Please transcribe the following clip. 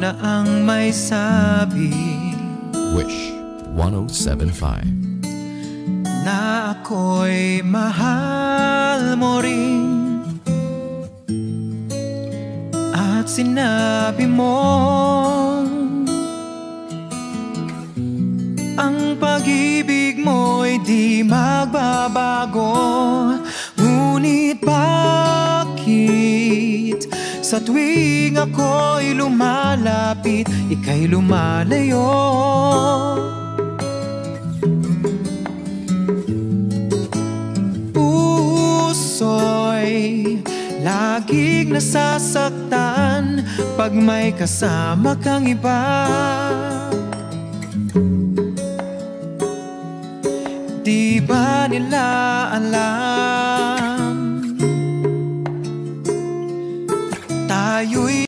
na ang may sabi. Wish 107.5. Na ako'y mahal mo rin, at sinabi mo ang pag-ibig mo'y di magbabago. Ngunit bakit sa tuwing ako'y lumalapit, ika'y lumalayo? Puso'y laging nasasaktan pag may kasama kang iba. Di ba nila alam tayo'y